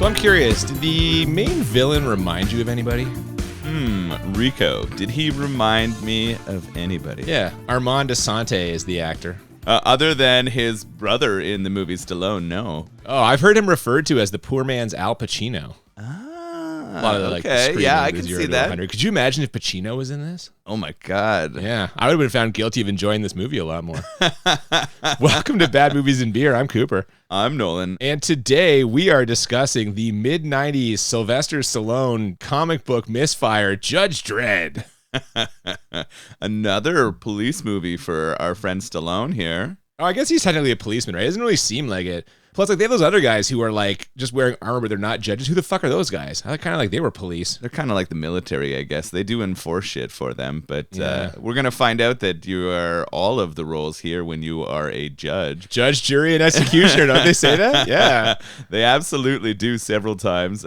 So I'm curious, did the main villain remind you of anybody? Rico. Did he remind me of anybody? Yeah, Armand Asante is the actor. Other than his brother in the movie Stallone, no. Oh, I've heard him referred to as the poor man's Al Pacino. A lot of okay. Yeah, I can see that. Could you imagine if Pacino was in this? Oh my God. Yeah, I would have been found guilty of enjoying this movie a lot more. Welcome to Bad Movies and Beer. I'm Cooper. I'm Nolan. And today we are discussing the mid-90s Sylvester Stallone comic book misfire, Judge Dredd. Another police movie for our friend Stallone here. Oh, I guess he's technically a policeman, right? It doesn't really seem like it. Plus, like, they have those other guys who are, like, just wearing armor, but they're not judges. Who the fuck are those guys? I kind of like they were police. They're kind of like the military, I guess. They do enforce shit for them, but we're going to find out that you are all of the roles here when you are a judge. Judge, jury, and executioner. Don't they say that? Yeah. They absolutely do several times.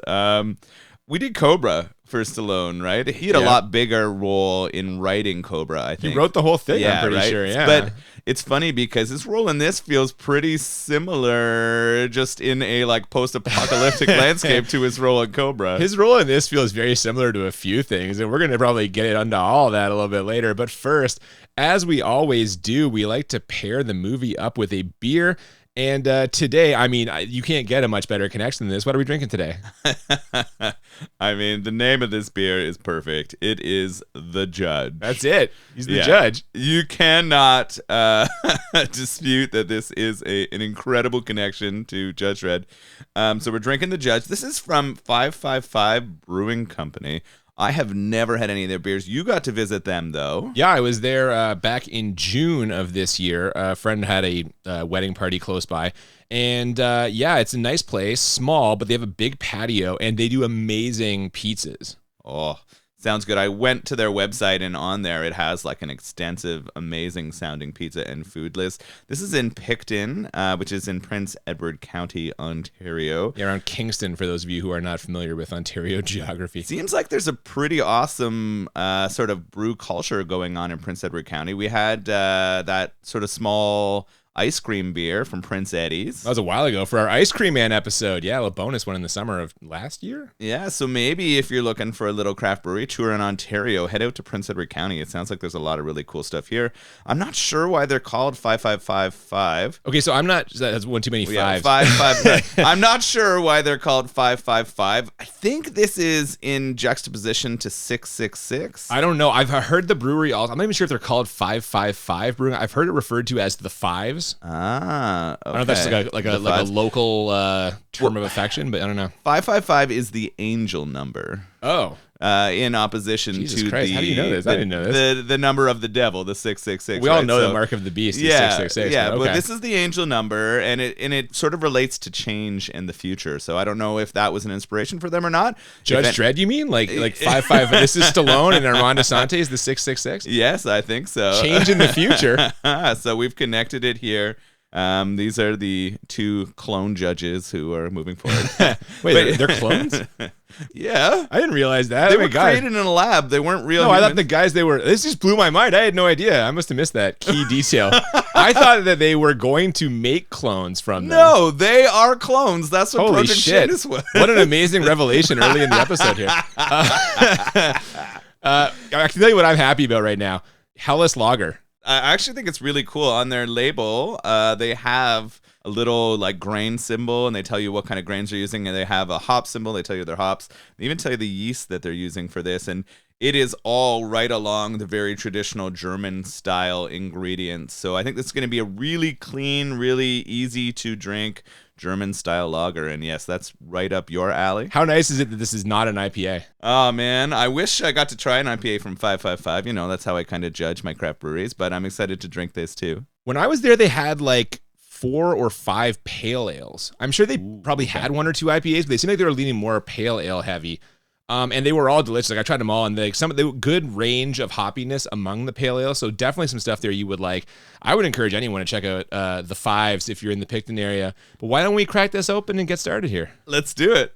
We did Cobra for Stallone, right? He had a lot bigger role in writing Cobra, I think. He wrote the whole thing, I'm pretty sure, yeah. But it's funny because his role in this feels pretty similar, just in a like post-apocalyptic landscape to his role in Cobra. His role in this feels very similar to a few things, and we're going to probably get into all of that a little bit later. But first, as we always do, we like to pair the movie up with a beer. And today, I mean, you can't get a much better connection than this. What are we drinking today? I mean, the name of this beer is perfect. It is The Judge. That's it. He's the judge. You cannot dispute that this is an incredible connection to Judge Dredd. So we're drinking The Judge. This is from 555 Brewing Company. I have never had any of their beers. You got to visit them, though. Yeah, I was there back in June of this year. A friend had a wedding party close by. And yeah, it's a nice place, small, but they have a big patio, and they do amazing pizzas. Oh, sounds good. I went to their website, and on there it has like an extensive, amazing sounding pizza and food list. This is in Picton, which is in Prince Edward County, Ontario. Yeah, around Kingston, for those of you who are not familiar with Ontario geography. Seems like there's a pretty awesome sort of brew culture going on in Prince Edward County. We had that sort of small ice cream beer from Prince Eddie's. That was a while ago for our Ice Cream Man episode. Yeah, a bonus one in the summer of last year. Yeah, so maybe if you're looking for a little craft brewery tour in Ontario, head out to Prince Edward County. It sounds like there's a lot of really cool stuff here. I'm not sure why they're called 5555. Okay, so I'm not, that's one too many fives. Yeah, 555. I'm not sure why they're called 555. I think this is in juxtaposition to 666. I don't know. I've heard the brewery also. I'm not even sure if they're called 555 Brewing. I've heard it referred to as the Fives. Okay. I don't know if that's like a local term of affection, but I don't know. 555 is the angel number. Oh. In opposition Jesus to Christ, how do you know this? I didn't know this. The number of the devil, the 666. We all know the mark of the beast is 666. Yeah, but but this is the angel number, and it sort of relates to change in the future. So I don't know if that was an inspiration for them or not. Judge Dredd, you mean? Like 55? This is Stallone and Armand Asante is the 666? Yes, I think so. Change in the future. So we've connected it here. These are the two clone judges who are moving forward. Wait, they're clones? Yeah. I didn't realize that. They were created in a lab. They weren't real humans. I thought the guys this just blew my mind. I had no idea. I must have missed that key detail. I thought that they were going to make clones from them. No, they are clones. That's what Holy Project shit. Janus was. What an amazing revelation early in the episode here. I can tell you what I'm happy about right now. Helles Lager. I actually think it's really cool. On their label, they have a little like grain symbol, and they tell you what kind of grains they're using, and they have a hop symbol. They tell you their hops. They even tell you the yeast that they're using for this, and it is all right along the very traditional German style ingredients. So I think this is going to be a really clean, really easy to drink German style lager, and yes, that's right up your alley. How nice is it that this is not an IPA? Oh man, I wish I got to try an IPA from 555. You know, that's how I kind of judge my craft breweries, but I'm excited to drink this too. When I was there, they had like 4 or 5 pale ales. I'm sure they probably had 1 or 2 IPAs, but they seemed like they were leaning more pale ale heavy. And they were all delicious. Like I tried them all, and some of the good range of hoppiness among the pale ale. So definitely some stuff there you would like. I would encourage anyone to check out the Fives if you're in the Picton area. But why don't we crack this open and get started here? Let's do it.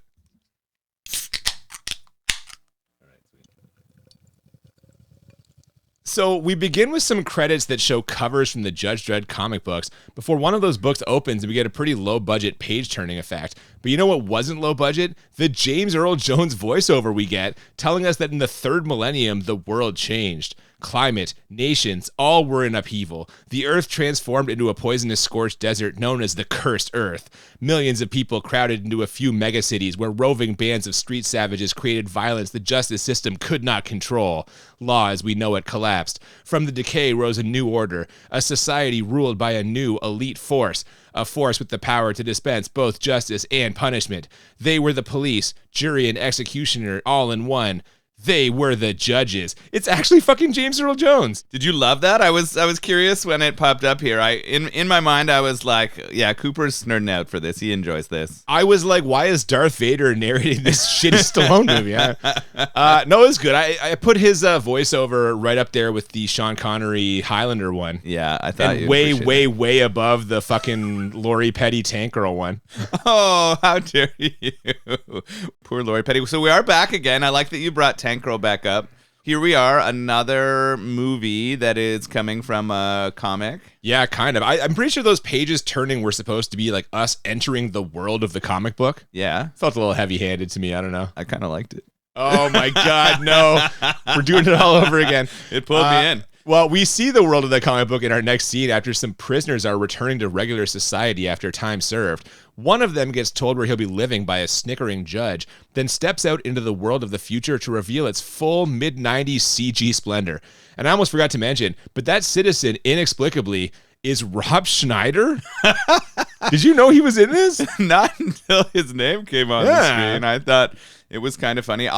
So we begin with some credits that show covers from the Judge Dredd comic books before one of those books opens and we get a pretty low budget page turning effect. But you know what wasn't low budget? The James Earl Jones voiceover we get telling us that in the third millennium, the world changed. Climate, nations, all were in upheaval. The earth transformed into a poisonous scorched desert known as the Cursed Earth. Millions of people crowded into a few megacities where roving bands of street savages created violence the justice system could not control. Law as we know it collapsed. From the decay rose a new order, a society ruled by a new elite force. A force with the power to dispense both justice and punishment. They were the police, jury, and executioner all in one. They were the judges. It's actually fucking James Earl Jones. Did you love that? I was curious when it popped up here. In my mind I was like, yeah, Cooper's nerding out for this. He enjoys this. I was like, why is Darth Vader narrating this shitty Stallone movie? No, it was good. I put his voiceover right up there with the Sean Connery Highlander one. Yeah, I thought and way above the fucking Lori Petty Tank Girl one. Oh, how dare you. Poor Lori Petty. So we are back again. I like that you brought Tank Girl back up. Here we are, another movie that is coming from a comic. Yeah, kind of. I'm pretty sure those pages turning were supposed to be like us entering the world of the comic book. Yeah. Felt a little heavy-handed to me. I don't know. I kind of liked it. Oh my God, no. We're doing it all over again. It pulled me in. Well, we see the world of the comic book in our next scene after some prisoners are returning to regular society after time served. One of them gets told where he'll be living by a snickering judge, then steps out into the world of the future to reveal its full mid-90s CG splendor. And I almost forgot to mention, but that citizen, inexplicably, is Rob Schneider? Did you know he was in this? Not until his name came on the screen. I thought it was kind of funny.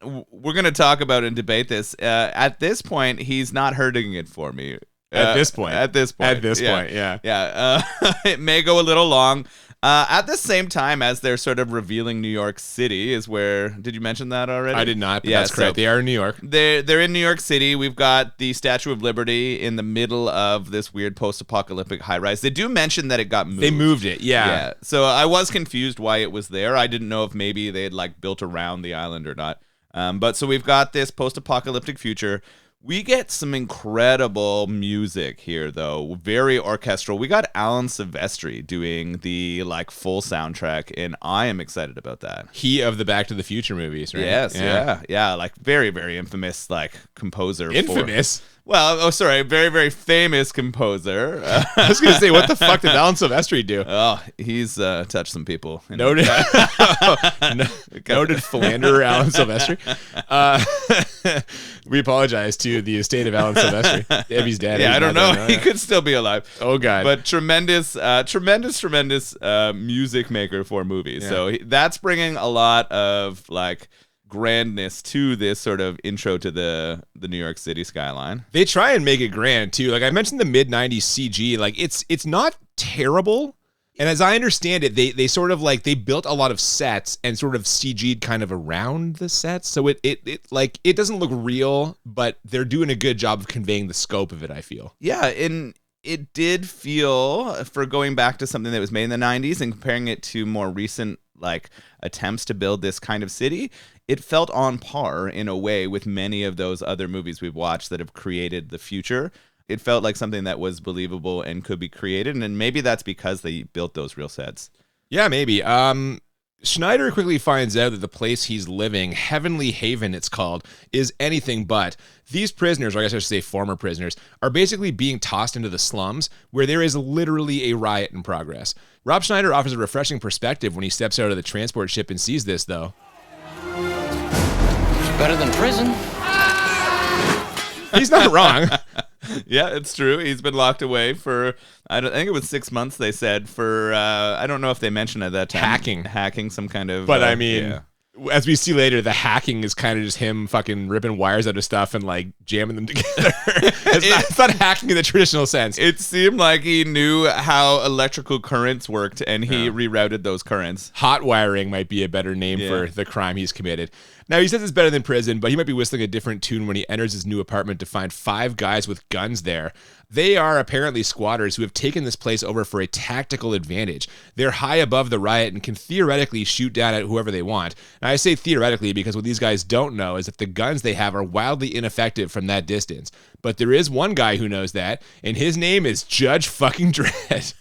We're going to talk about and debate this. At this point, he's not hurting it for me. At this point, yeah. It may go a little long. At the same time as they're sort of revealing New York City is where, did you mention that already? I did not, but that's correct. They are in New York. They're in New York City. We've got the Statue of Liberty in the middle of this weird post-apocalyptic high-rise. They do mention that it got moved. They moved it, yeah. So I was confused why it was there. I didn't know if maybe they had like built around the island or not. But so we've got this post-apocalyptic future. We get some incredible music here, though. Very orchestral. We got Alan Silvestri doing the like full soundtrack, and I am excited about that. He of the Back to the Future movies, right? Yes, yeah. Like very, very infamous like composer. Infamous? Very, very famous composer. I was going to say, what the fuck did Alan Silvestri do? Oh, he's touched some people. Noted philanderer Alan Silvestri. We apologize to the estate of Alan Silvestri. Debbie's dad. Yeah, I don't know. He could still be alive. Oh, God. But tremendous music maker for movies. Yeah. So that's bringing a lot of like grandness to this sort of intro to the New York City skyline. They try and make it grand too. Like I mentioned the mid-90s CG, like it's not terrible. And as I understand it, they sort of like they built a lot of sets and sort of CG'd kind of around the sets. So it doesn't look real, but they're doing a good job of conveying the scope of it, I feel. Yeah, and it did feel, for going back to something that was made in the 90s and comparing it to more recent like attempts to build this kind of city, it felt on par in a way with many of those other movies we've watched that have created the future. It felt like something that was believable and could be created, and maybe that's because they built those real sets. Yeah, maybe. Schneider quickly finds out that the place he's living, Heavenly Haven it's called, is anything but. These prisoners, or I guess I should say former prisoners, are basically being tossed into the slums where there is literally a riot in progress. Rob Schneider offers a refreshing perspective when he steps out of the transport ship and sees this, though. It's better than prison. He's not wrong. Yeah, it's true. He's been locked away for, I think it was 6 months, they said, for, I don't know if they mentioned at that time. Hacking some kind of... But I mean, as we see later, the hacking is kind of just him fucking ripping wires out of stuff and like jamming them together. It's not hacking in the traditional sense. It seemed like he knew how electrical currents worked and he rerouted those currents. Hot wiring might be a better name for the crime he's committed. Now, he says it's better than prison, but he might be whistling a different tune when he enters his new apartment to find 5 guys with guns there. They are apparently squatters who have taken this place over for a tactical advantage. They're high above the riot and can theoretically shoot down at whoever they want. Now, I say theoretically because what these guys don't know is that the guns they have are wildly ineffective from that distance. but there is one guy who knows that, and his name is Judge fucking Dredd.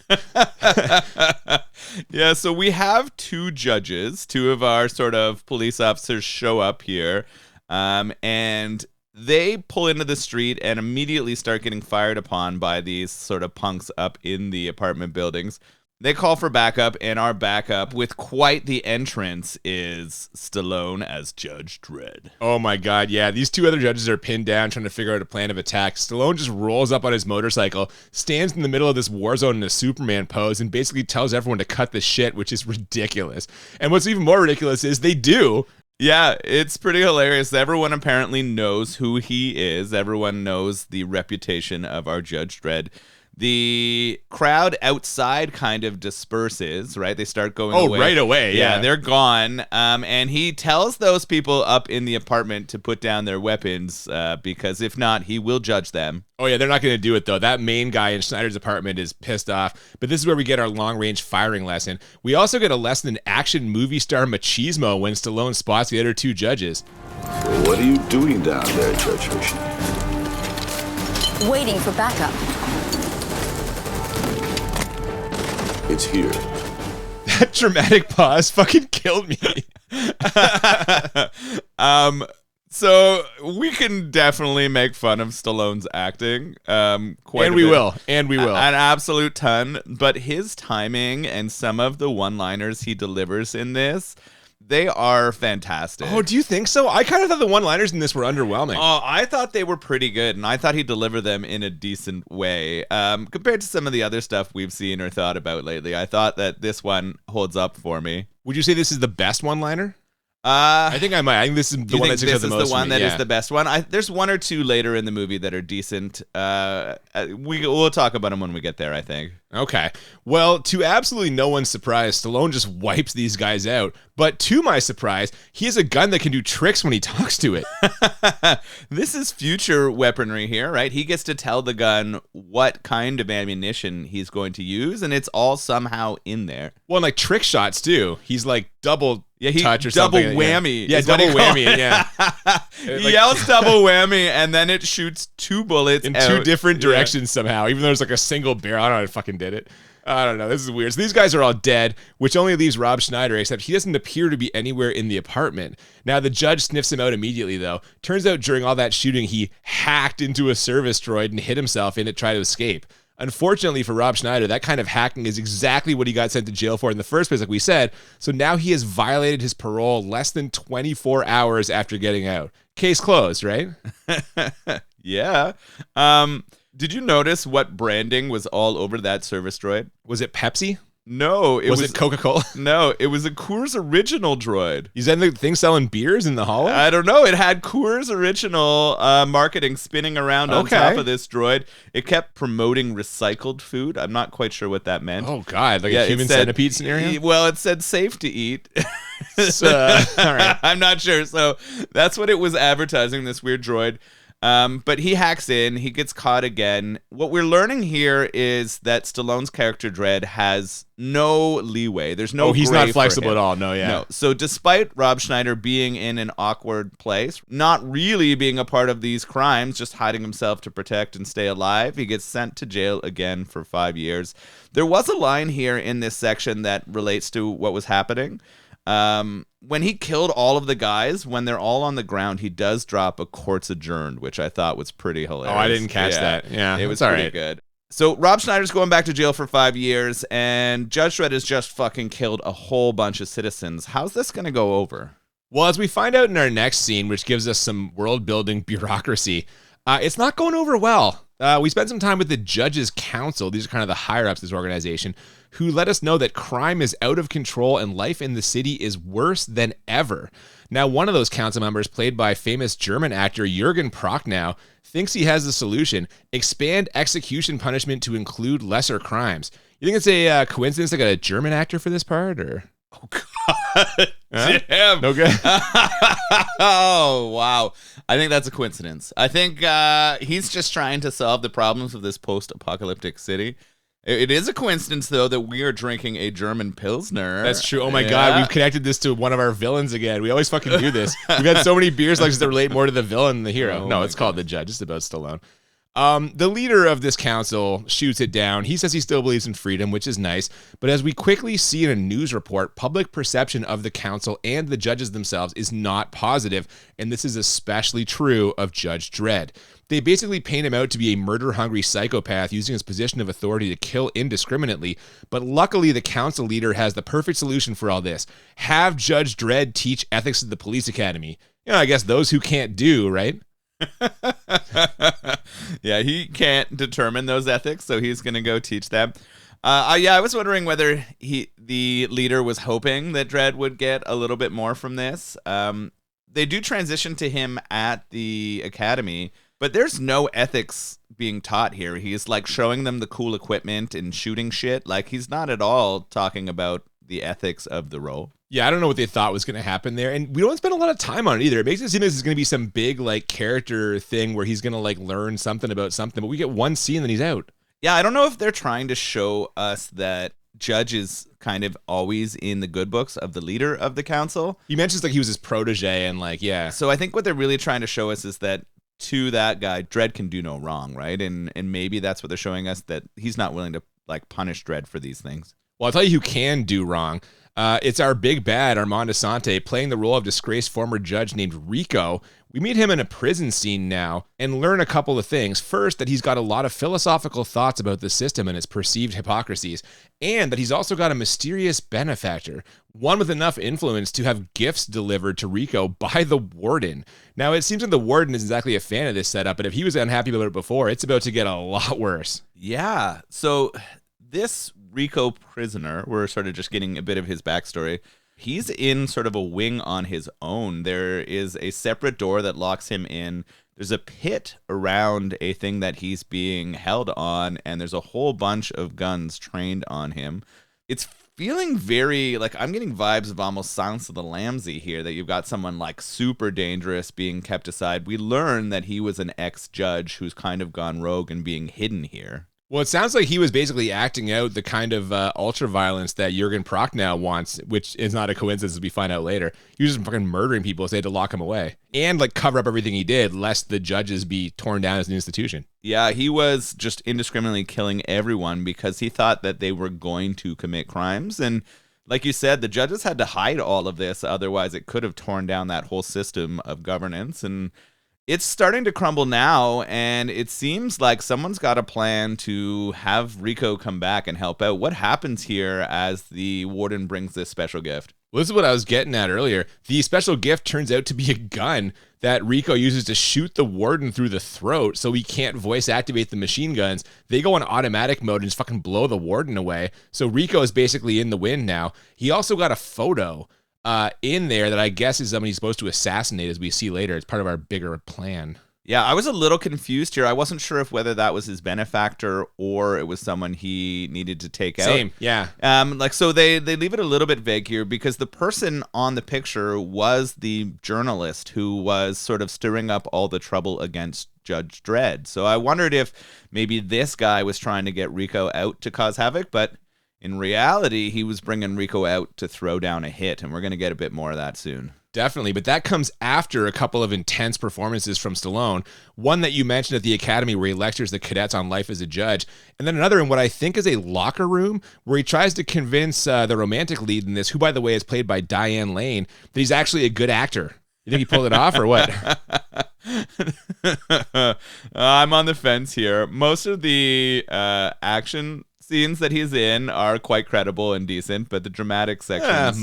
Yeah, so we have two judges. Two of our sort of police officers show up here, and they pull into the street and immediately start getting fired upon by these sort of punks up in the apartment buildings. They call for backup, and our backup, with quite the entrance, is Stallone as Judge Dredd. Oh my God, yeah. These two other judges are pinned down trying to figure out a plan of attack. Stallone just rolls up on his motorcycle, stands in the middle of this war zone in a Superman pose, and basically tells everyone to cut the shit, which is ridiculous. And what's even more ridiculous is they do. Yeah, it's pretty hilarious. Everyone apparently knows who he is. Everyone knows the reputation of our Judge Dredd. The crowd outside kind of disperses, right? They start going away. Right away, yeah. They're gone. And he tells those people up in the apartment to put down their weapons because if not, he will judge them. Oh, yeah, they're not going to do it, though. That main guy in Schneider's apartment is pissed off. But this is where we get our long-range firing lesson. We also get a lesson in action movie star machismo when Stallone spots the other two judges. Well, what are you doing down there, Judge Hershey? Waiting for backup. It's here. That dramatic pause fucking killed me. So we can definitely make fun of Stallone's acting. Quite and we will. And we will. An absolute ton. But his timing and some of the one-liners he delivers in this, they are fantastic. Oh, do you think so? I kind of thought the one-liners in this were underwhelming. Oh, I thought they were pretty good, and I thought he delivered them in a decent way. Compared to some of the other stuff we've seen or thought about lately, I thought that this one holds up for me. Would you say this is the best one-liner? I think I might. I think this is the one that sticks out the most. This is the one that is the best one. There's one or two later in the movie that are decent. We'll talk about them when we get there, I think. Okay. Well, to absolutely no one's surprise, Stallone just wipes these guys out. But to my surprise, he has a gun that can do tricks when he talks to it. This is future weaponry here, right? He gets to tell the gun what kind of ammunition he's going to use, and it's all somehow in there. Well, and like trick shots, too. He's like double touch or double something. Whammy. Yeah, double whammy, yeah. He yells double whammy, and then it shoots two bullets in out. Two different directions somehow, even though there's like a single barrel. I don't know how it fucking did it. I don't know. This is weird. So these guys are all dead, which only leaves Rob Schneider, except he doesn't appear to be anywhere in the apartment. Now, the judge sniffs him out immediately, though. Turns out during all that shooting, he hacked into a service droid and hit himself in it to try to escape. Unfortunately for Rob Schneider, that kind of hacking is exactly what he got sent to jail for in the first place, like we said. So now he has violated his parole less than 24 hours after getting out. Case closed, right? Yeah. Did you notice what branding was all over that service droid? Was it Pepsi? No. Was it Coca-Cola? No, it was a Coors Original droid. Is that the thing selling beers in the hallway? I don't know. It had Coors Original marketing spinning around on top of this droid. It kept promoting recycled food. I'm not quite sure what that meant. Oh, God. Like a human centipede scenario? Well, it said safe to eat. All right. I'm not sure. So that's what it was advertising, this weird droid. But he hacks in, he gets caught again. What we're learning here is that Stallone's character Dredd has no leeway. There's no he's gray not flexible for him. at all. No, yeah. No. So despite Rob Schneider being in an awkward place, not really being a part of these crimes, just hiding himself to protect and stay alive, he gets sent to jail again for 5 years. There was a line here in this section that relates to what was happening. When he killed all of the guys, when they're all on the ground, he does drop a court's adjourned, which I thought was pretty hilarious. Oh, I didn't catch that. Yeah, it was pretty good. So Rob Schneider's going back to jail for 5 years, and Judge Dredd has just fucking killed a whole bunch of citizens. How's this going to go over? Well, as we find out in our next scene, which gives us some world-building bureaucracy, it's not going over well. We spent some time with the Judges Council. These are kind of the higher-ups of this organization, who let us know that crime is out of control and life in the city is worse than ever. Now, one of those council members, played by famous German actor Jürgen Prochnow, thinks he has the solution: expand execution punishment to include lesser crimes. You think it's a coincidence they got a German actor for this part, or? Oh, God. Huh? Damn. No good. Oh, wow. I think that's a coincidence. I think he's just trying to solve the problems of this post-apocalyptic city. It is a coincidence, though, that we are drinking a German Pilsner. That's true. Oh, my God. We've connected this to one of our villains again. We always fucking do this. We've had so many beers like that relate more to the villain than the hero. No, it's called The Judge. It's about Stallone. The leader of this council shoots it down. He says he still believes in freedom, which is nice. But as we quickly see in a news report, public perception of the council and the judges themselves is not positive. And this is especially true of Judge Dredd. They basically paint him out to be a murder-hungry psychopath using his position of authority to kill indiscriminately. But luckily, the council leader has the perfect solution for all this. Have Judge Dredd teach ethics at the police academy. You know, I guess those who can't do, right? Yeah, he can't determine those ethics, so he's going to go teach them. I was wondering whether the leader was hoping that Dredd would get a little bit more from this. They do transition to him at the academy, but there's no ethics being taught here. He's like showing them the cool equipment and shooting shit. Like, he's not at all talking about the ethics of the role. Yeah, I don't know what they thought was going to happen there. And we don't spend a lot of time on it either. It makes it seem like this is going to be some big like character thing where he's going to like learn something about something. But we get one scene and then he's out. Yeah, I don't know if they're trying to show us that Judge is kind of always in the good books of the leader of the council. He mentions like he was his protege and like, yeah. So I think what they're really trying to show us is that to that guy, Dredd can do no wrong, right? And maybe that's what they're showing us, that he's not willing to like punish Dredd for these things. Well, I'll tell you who can do wrong. It's our big bad, Armand Assante, playing the role of disgraced former judge named Rico. We meet him in a prison scene now and learn a couple of things. First, that he's got a lot of philosophical thoughts about the system and its perceived hypocrisies, and that he's also got a mysterious benefactor, one with enough influence to have gifts delivered to Rico by the warden. Now, it seems like the warden isn't exactly a fan of this setup, but if he was unhappy about it before, it's about to get a lot worse. Yeah, so this Rico prisoner, we're sort of just getting a bit of his backstory. He's in sort of a wing on his own. There is a separate door that locks him in. There's a pit around a thing that he's being held on, and there's a whole bunch of guns trained on him. It's feeling very, like, I'm getting vibes of almost Silence of the Lambsy here, that you've got someone like super dangerous being kept aside. We learn that he was an ex-judge who's kind of gone rogue and being hidden here. Well, it sounds like he was basically acting out the kind of ultra-violence that Jürgen Prochnow wants, which is not a coincidence, as we find out later. He was just fucking murdering people, so they had to lock him away. And, like, cover up everything he did, lest the judges be torn down as an institution. Yeah, he was just indiscriminately killing everyone because he thought that they were going to commit crimes. And like you said, the judges had to hide all of this, otherwise it could have torn down that whole system of governance. And it's starting to crumble now, and it seems like someone's got a plan to have Rico come back and help out. What happens here as the warden brings this special gift? Well, this is what I was getting at earlier. The special gift turns out to be a gun that Rico uses to shoot the warden through the throat so he can't voice activate the machine guns. They go on automatic mode and just fucking blow the warden away. So Rico is basically in the wind now. He also got a photo in there that I guess is someone he's supposed to assassinate, as we see later. It's part of our bigger plan. Yeah, I was a little confused here. I wasn't sure if whether that was his benefactor or it was someone he needed to take out. Same, yeah. So they leave it a little bit vague here because the person on the picture was the journalist who was sort of stirring up all the trouble against Judge Dredd. So I wondered if maybe this guy was trying to get Rico out to cause havoc, but in reality, he was bringing Rico out to throw down a hit, and we're going to get a bit more of that soon. Definitely, but that comes after a couple of intense performances from Stallone. One that you mentioned at the Academy where he lectures the cadets on life as a judge, and then another in what I think is a locker room where he tries to convince the romantic lead in this, who, by the way, is played by Diane Lane, that he's actually a good actor. You think he pulled it off or what? I'm on the fence here. Most of the action scenes that he's in are quite credible and decent, but the dramatic sections...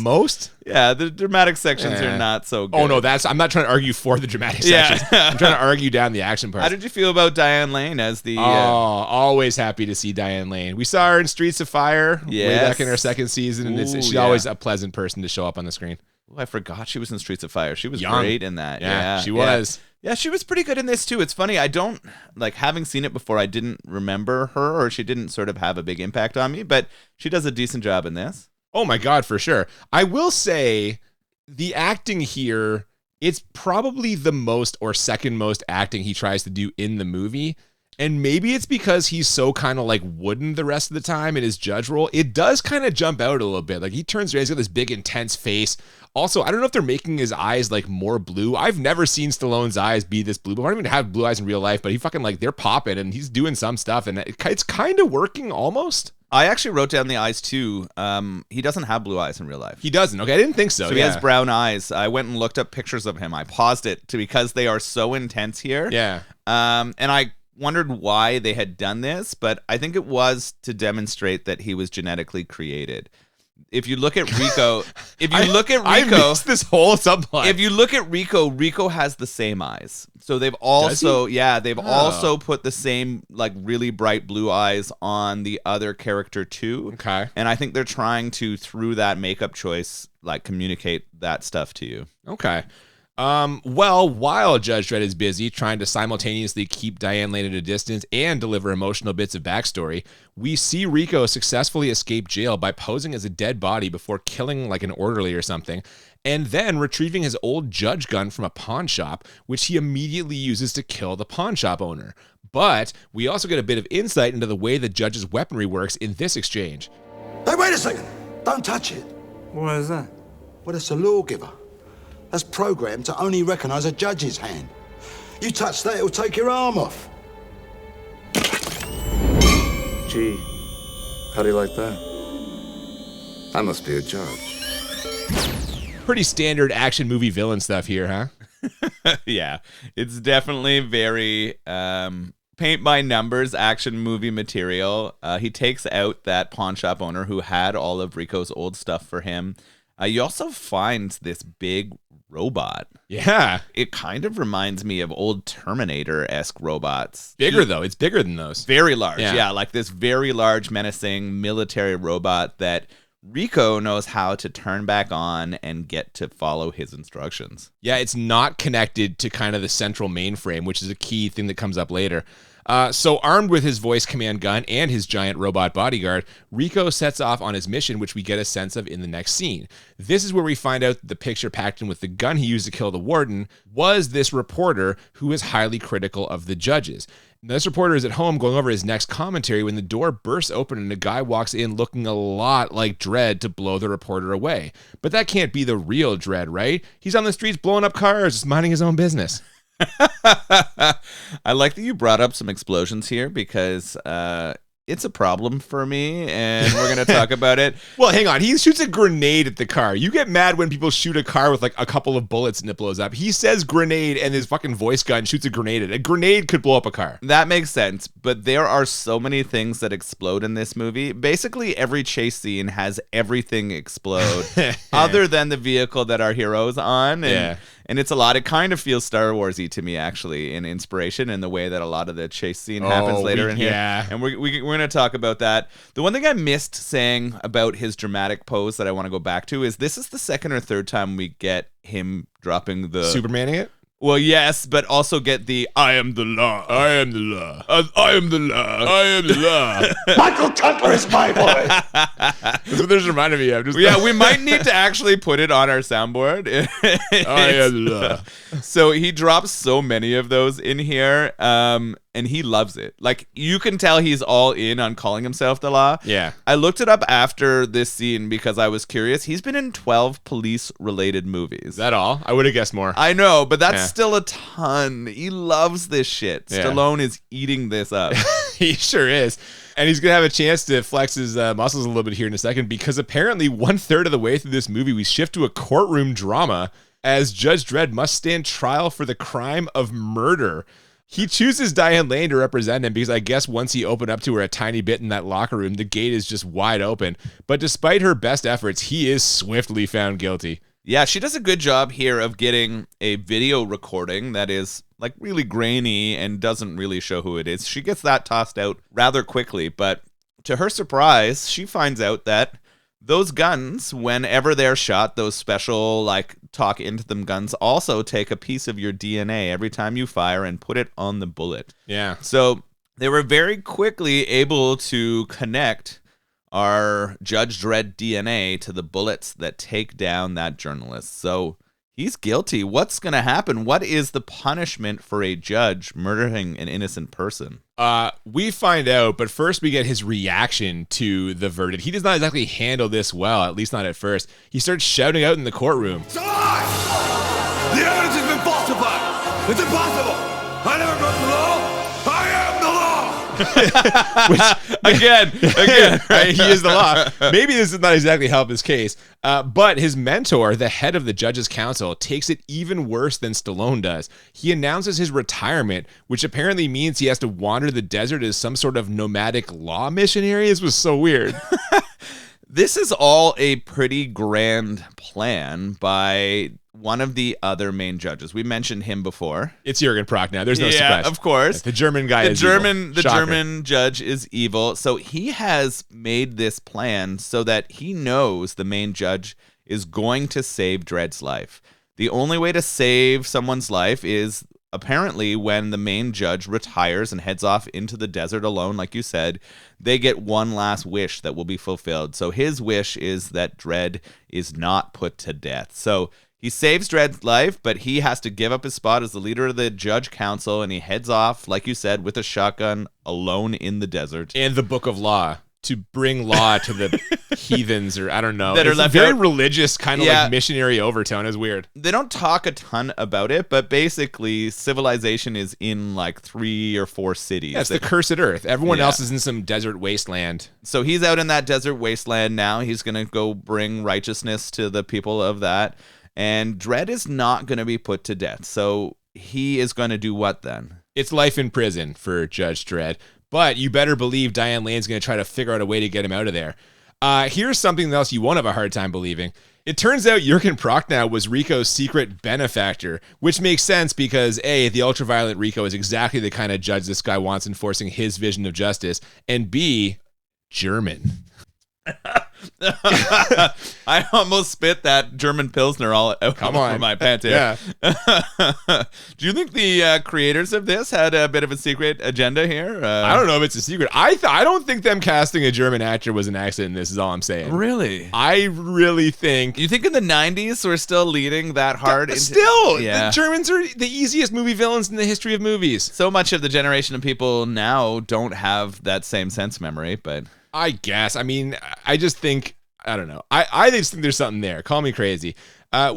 the dramatic sections are not so good. Oh, no, I'm not trying to argue for the dramatic sections. I'm trying to argue down the action parts. How did you feel about Diane Lane as the... always happy to see Diane Lane. We saw her in Streets of Fire way back in her second season, and she's always a pleasant person to show up on the screen. Oh, I forgot she was in Streets of Fire. She was great in that. Yeah, she was. Yeah, she was pretty good in this too. It's funny, I don't, like, having seen it before, I didn't remember her, or she didn't sort of have a big impact on me, but she does a decent job in this. Oh my God, for sure. I will say the acting here, it's probably the most or second most acting he tries to do in the movie. And maybe it's because he's so kind of like wooden the rest of the time in his judge role. It does kind of jump out a little bit. Like he turns around, he's got this big intense face. Also, I don't know if they're making his eyes like more blue. I've never seen Stallone's eyes be this blue, but I don't even have blue eyes in real life, but he fucking like they're popping and he's doing some stuff and it's kind of working almost. I actually wrote down the eyes too. He doesn't have blue eyes in real life. He doesn't. Okay, I didn't think so. So he has brown eyes. I went and looked up pictures of him. I paused it because they are so intense here. Yeah. And I wondered why they had done this, but I think it was to demonstrate that he was genetically created. If you look at Rico, I missed this whole subplot. If you look at Rico has the same eyes. So they've also, also put the same like really bright blue eyes on the other character too. Okay. And I think they're trying to, through that makeup choice, like communicate that stuff to you. Okay. Well, while Judge Dredd is busy trying to simultaneously keep Diane Lane at a distance and deliver emotional bits of backstory, we see Rico successfully escape jail by posing as a dead body before killing like an orderly or something, and then retrieving his old judge gun from a pawn shop, which he immediately uses to kill the pawn shop owner. But we also get a bit of insight into the way the judge's weaponry works in this exchange. Hey, wait a second. Don't touch it. What is that? Well, it's a lawgiver. That's programmed to only recognize a judge's hand. You touch that, it'll take your arm off. Gee, how do you like that? I must be a judge. Pretty standard action movie villain stuff here, huh? Yeah, it's definitely very paint by numbers action movie material. He takes out that pawn shop owner who had all of Rico's old stuff for him. You also find this big robot. Yeah. It kind of reminds me of old Terminator-esque robots. Bigger, though. It's bigger than those. Very large. Yeah, like this very large, menacing military robot that Rico knows how to turn back on and get to follow his instructions. Yeah, it's not connected to kind of the central mainframe, which is a key thing that comes up later. So armed with his voice command gun and his giant robot bodyguard, Rico sets off on his mission, which we get a sense of in the next scene. This is where we find out that the picture packed in with the gun he used to kill the warden was this reporter who is highly critical of the judges. Now, this reporter is at home going over his next commentary when the door bursts open and a guy walks in looking a lot like Dredd to blow the reporter away. But that can't be the real Dredd, right? He's on the streets blowing up cars, just minding his own business. I like that you brought up some explosions here because it's a problem for me, and we're going to talk about it. Well, hang on. He shoots a grenade at the car. You get mad when people shoot a car with like a couple of bullets and it blows up. He says grenade, and his fucking voice gun shoots a grenade at it. A grenade could blow up a car. That makes sense, but there are so many things that explode in this movie. Basically, every chase scene has everything explode other than the vehicle that our hero's on. And it's a lot. It kind of feels Star Wars-y to me, actually, in inspiration and the way that a lot of the chase scene happens later in here. Yeah. And we're going to talk about that. The one thing I missed saying about his dramatic pose that I want to go back to is this is the second or third time we get him dropping the... Supermaning it? Well, yes, but also get the I am the law. I am the law. I am the law. I am the law. Michael Tucker is my boy. That's what this reminded me of. We might need to actually put it on our soundboard. I am the law. So he drops so many of those in here, and he loves it. Like, you can tell he's all in on calling himself the law. Yeah. I looked it up after this scene because I was curious. He's been in 12 police-related movies. Is that all? I would have guessed more. I know, but that's still a ton. He loves this shit. Yeah. Stallone is eating this up. He sure is. And he's going to have a chance to flex his muscles a little bit here in a second because apparently 1/3 of the way through this movie, we shift to a courtroom drama as Judge Dredd must stand trial for the crime of murder. He chooses Diane Lane to represent him because I guess once he opened up to her a tiny bit in that locker room, the gate is just wide open. But despite her best efforts, he is swiftly found guilty. Yeah, she does a good job here of getting a video recording that is like really grainy and doesn't really show who it is. She gets that tossed out rather quickly, but to her surprise, she finds out that those guns, whenever they're shot, those special like talk into them guns also take a piece of your DNA every time you fire and put it on the bullet. Yeah. So they were very quickly able to connect our Judge Dredd DNA to the bullets that take down that journalist. So He's guilty. What's going to happen? What is the punishment for a judge murdering an innocent person? We find out, but first we get his reaction to the verdict. He does not exactly handle this well, at least not at first. He starts shouting out in the courtroom. It's a lie! The evidence has been falsified! It's impossible! I never broke the law! I am the law! Again, right? He is the law. Maybe this does not exactly help his case, but his mentor, the head of the judges' council, takes it even worse than Stallone does. He announces his retirement, which apparently means he has to wander the desert as some sort of nomadic law missionary. This was so weird. This is all a pretty grand plan by one of the other main judges. We mentioned him before. It's Jürgen Prochnow. There's no surprise. Yeah, of course. The German guy is evil. The Shocker. German judge is evil. So he has made this plan so that he knows the main judge is going to save Dredd's life. The only way to save someone's life is apparently when the main judge retires and heads off into the desert alone, like you said, they get one last wish that will be fulfilled. So his wish is that Dredd is not put to death. So he saves Dredd's life, but he has to give up his spot as the leader of the judge council, and he heads off, like you said, with a shotgun alone in the desert. And the book of law to bring law to the heathens, or I don't know. That are it's left very out. religious, kind of like missionary overtone. Is weird. They don't talk a ton about it, but basically civilization is in like 3 or 4 cities. Yeah, it's the cursed earth. Everyone Yeah. else is in some desert wasteland. So he's out in that desert wasteland now. He's going to go bring righteousness to the people of that. And Dredd is not going to be put to death. So he is going to do what then? It's life in prison for Judge Dredd. But you better believe Diane Lane's going to try to figure out a way to get him out of there. Here's something else you won't have a hard time believing. It turns out Jürgen Prochnow was Rico's secret benefactor, which makes sense because A, the ultraviolet Rico is exactly the kind of judge this guy wants enforcing his vision of justice, and B, German. I almost spit that German Pilsner all out from my pants here. Yeah. Do you think the creators of this had a bit of a secret agenda here? I don't know if it's a secret. I don't think them casting a German actor was an accident. This is all I'm saying. Really? I really think. You think in the 90s we're still leading that hard? Still, Yeah. the Germans are the easiest movie villains in the history of movies. So much of the generation of people now don't have that same sense memory, but I guess. I mean, I just think, I don't know. I just think there's something there. Call me crazy.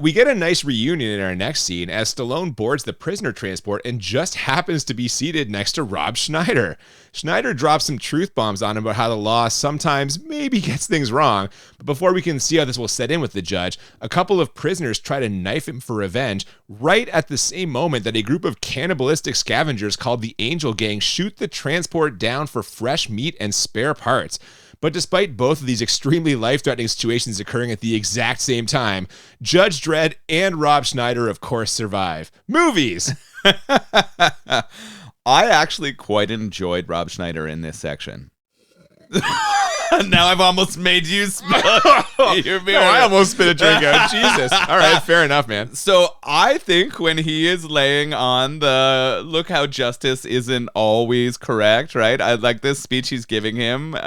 We get a nice reunion in our next scene as Stallone boards the prisoner transport and just happens to be seated next to Rob Schneider. Schneider drops some truth bombs on him about how the law sometimes maybe gets things wrong. But before we can see how this will set in with the judge, a couple of prisoners try to knife him for revenge right at the same moment that a group of cannibalistic scavengers called the Angel Gang shoot the transport down for fresh meat and spare parts. But despite both of these extremely life-threatening situations occurring at the exact same time, Judge Dredd and Rob Schneider, of course, survive. Movies! I actually quite enjoyed Rob Schneider in this section. Now I've almost made you spill your beer. No, I almost spit a drink out. Jesus. All right, fair enough, man. So I think when he is laying on the look how justice isn't always correct, right? I like this speech he's giving him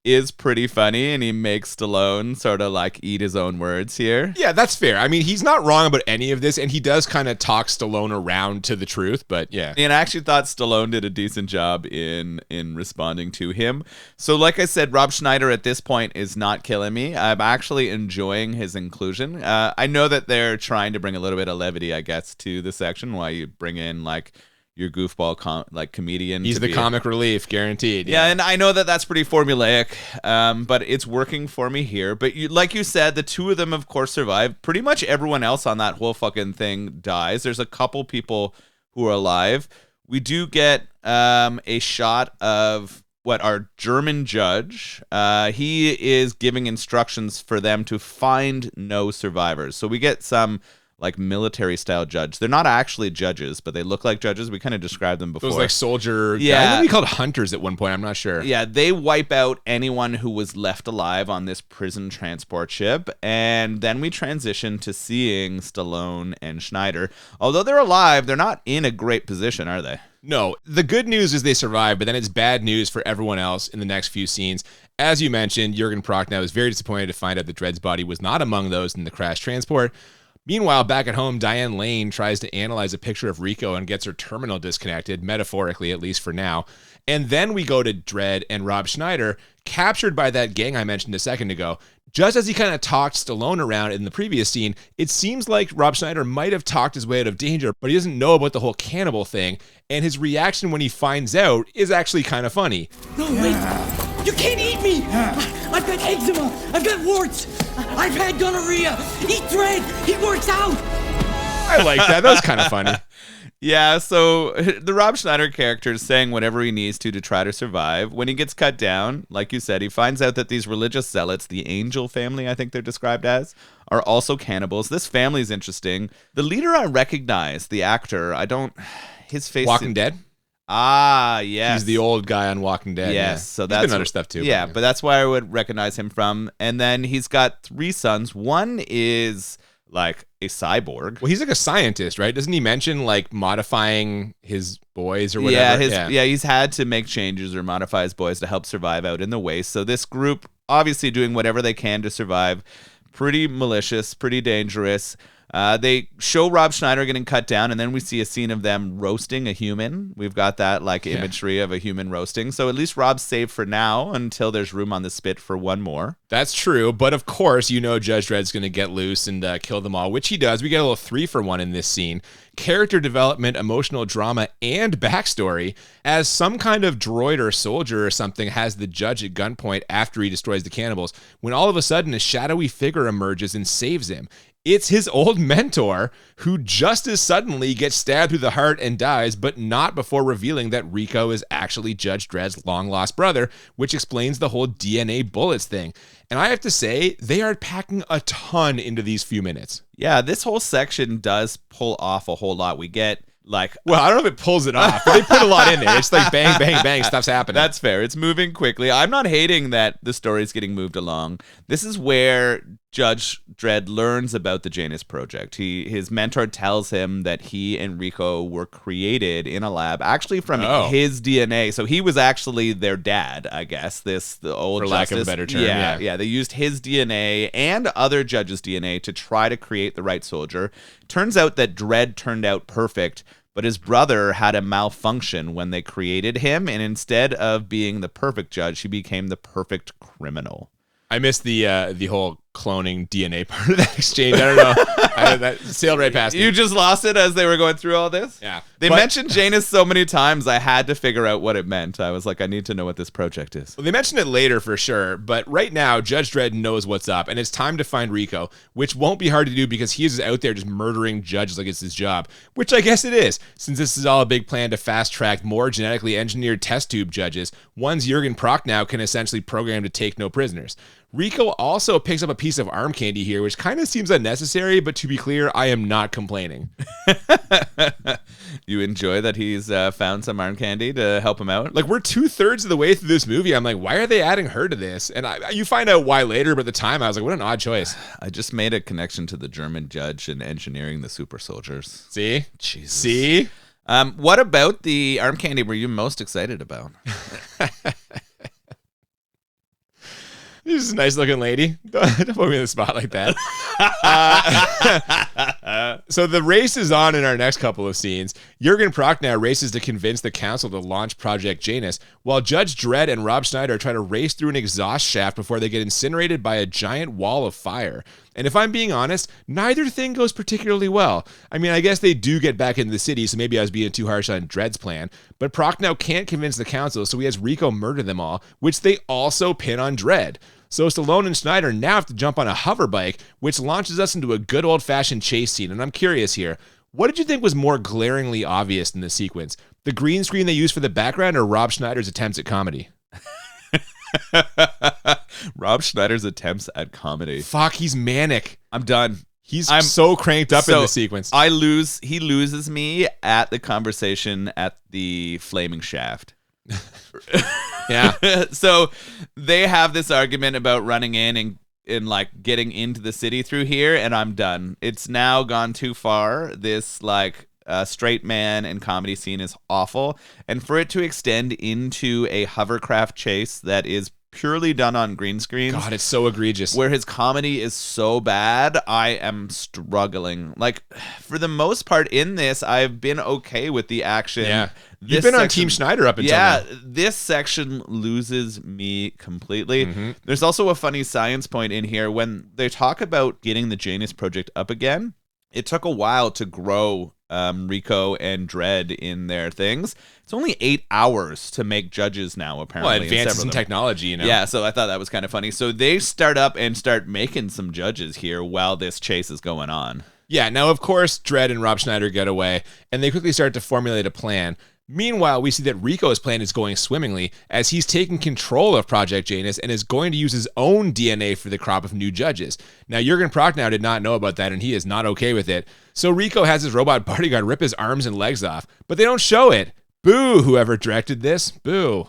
is pretty funny, and he makes Stallone sort of like eat his own words here. Yeah, that's fair. I mean, he's not wrong about any of this, and he does kind of talk Stallone around to the truth, but yeah. And I actually thought Stallone did a decent job in responding to him. So like I said, Rob Schneider at this point is not killing me. I'm actually enjoying his inclusion. I know that they're trying to bring a little bit of levity, I guess, to the section while you bring in like your goofball comedian. He's the comic relief, guaranteed. Yeah, and I know that that's pretty formulaic, but it's working for me here. But like you said, the two of them, of course, survive. Pretty much everyone else on that whole fucking thing dies. There's a couple people who are alive. We do get a shot of what our German judge. He is giving instructions for them to find no survivors. So we get some like military style judge. They're not actually judges, but they look like judges. We kind of described them before. Those like soldier. Yeah. I think we called hunters at one point. I'm not sure. Yeah, they wipe out anyone who was left alive on this prison transport ship. And then we transition to seeing Stallone and Schneider. Although they're alive, they're not in a great position, are they? No, the good news is they survive, but then it's bad news for everyone else in the next few scenes. As you mentioned, Jürgen Prochnow is very disappointed to find out that Dredd's body was not among those in the crash transport. Meanwhile, back at home, Diane Lane tries to analyze a picture of Rico and gets her terminal disconnected, metaphorically at least for now. And then we go to Dredd and Rob Schneider, captured by that gang I mentioned a second ago. Just as he kind of talked Stallone around in the previous scene, it seems like Rob Schneider might have talked his way out of danger, but he doesn't know about the whole cannibal thing. And his reaction when he finds out is actually kind of funny. No, wait. You can't eat me. I've got eczema. I've got warts. I've had gonorrhea. Eat Dredd. He works out. I like that. That was kind of funny. Yeah, so the Rob Schneider character is saying whatever he needs to try to survive. When he gets cut down, like you said, he finds out that these religious zealots, the Angel family, I think they're described as, are also cannibals. This family is interesting. The leader I recognize, the actor, his face... Walking Dead? Ah, yes. He's the old guy on Walking Dead. Yes, yeah. so He's that's been other stuff too. Yeah, but that's where I would recognize him from. And then he's got 3 sons. One is like a cyborg. Well, he's like a scientist, right? Doesn't he mention like modifying his boys or whatever? Yeah, he's had to make changes or modify his boys to help survive out in the waste. So this group obviously doing whatever they can to survive. Pretty malicious, pretty dangerous. They show Rob Schneider getting cut down, and then we see a scene of them roasting a human. We've got that like imagery of a human roasting. So at least Rob's saved for now until there's room on the spit for one more. That's true, but of course, you know Judge Dredd's going to get loose and kill them all, which he does. We get a little 3-for-1 in this scene. Character development, emotional drama, and backstory, as some kind of droid or soldier or something has the judge at gunpoint after he destroys the cannibals, when all of a sudden a shadowy figure emerges and saves him. It's his old mentor, who just as suddenly gets stabbed through the heart and dies, but not before revealing that Rico is actually Judge Dredd's long-lost brother, which explains the whole DNA bullets thing. And I have to say, they are packing a ton into these few minutes. Yeah, this whole section does pull off a whole lot. We get well, I don't know if it pulls it off, but they put a lot in there. It's like bang, bang, bang, stuff's happening. That's fair. It's moving quickly. I'm not hating that the story's getting moved along. This is where Judge Dredd learns about the Janus Project. His mentor tells him that he and Rico were created in a lab, actually from his DNA. So he was actually their dad, I guess. The old for justice. lack of a better term. Yeah. They used his DNA and other judges' DNA to try to create the right soldier. Turns out that Dredd turned out perfect, but his brother had a malfunction when they created him, and instead of being the perfect judge, he became the perfect criminal. I missed the whole cloning DNA part of that exchange. I don't know. That sailed right past me. You just lost it as they were going through all this? Yeah. They mentioned Janus so many times, I had to figure out what it meant. I was like, I need to know what this project is. Well, they mentioned it later for sure, but right now, Judge Dredd knows what's up, and it's time to find Rico, which won't be hard to do because he is out there just murdering judges like it's his job, which I guess it is, since this is all a big plan to fast-track more genetically engineered test tube judges. One's Jurgen Prochnow can essentially program to take no prisoners. Rico also picks up a piece of arm candy here, which kind of seems unnecessary, but to be clear, I am not complaining. You enjoy that he's found some arm candy to help him out? Like, we're 2/3 of the way through this movie. I'm like, why are they adding her to this? And you find out why later, but at the time, I was like, what an odd choice. I just made a connection to the German judge and engineering the super soldiers. See? Jesus. See? What about the arm candy were you most excited about? This is a nice looking lady. Don't put me in the spot like that. So the race is on in our next couple of scenes. Jurgen Prochnow races to convince the council to launch Project Janus, while Judge Dredd and Rob Schneider try to race through an exhaust shaft before they get incinerated by a giant wall of fire. And if I'm being honest, neither thing goes particularly well. I mean, I guess they do get back into the city, so maybe I was being too harsh on Dredd's plan. But Prochnow can't convince the council, so he has Rico murder them all, which they also pin on Dredd. So Stallone and Schneider now have to jump on a hover bike, which launches us into a good old-fashioned chase scene. And I'm curious here, what did you think was more glaringly obvious in the sequence? The green screen they used for the background or Rob Schneider's attempts at comedy? Rob Schneider's attempts at comedy. Fuck, he's manic. I'm done. I'm so cranked up in the sequence. He loses me at the conversation at the flaming shaft. Yeah. So they have this argument about running in and like getting into the city through here, and I'm done. It's now gone too far. This like straight man and comedy scene is awful, and for it to extend into a hovercraft chase that is purely done on green screens. God, it's so egregious. Where his comedy is so bad, I am struggling. Like, for the most part in this, I've been okay with the action. Yeah. You've been on Team Schneider up until now. This section loses me completely. There's also a funny science point in here when they talk about getting the Janus Project up again. It took a while to grow Rico and Dredd in their things. It's only 8 hours to make judges now, apparently. Well, advances in technology, you know? Yeah, so I thought that was kind of funny. So they start making some judges here while this chase is going on. Yeah, now, of course, Dredd and Rob Schneider get away, and they quickly start to formulate a plan. Meanwhile, we see that Rico's plan is going swimmingly as he's taking control of Project Janus and is going to use his own DNA for the crop of new judges. Now, Jurgen Prochnow did not know about that, and he is not okay with it. So Rico has his robot bodyguard rip his arms and legs off, but they don't show it. Boo, whoever directed this. Boo.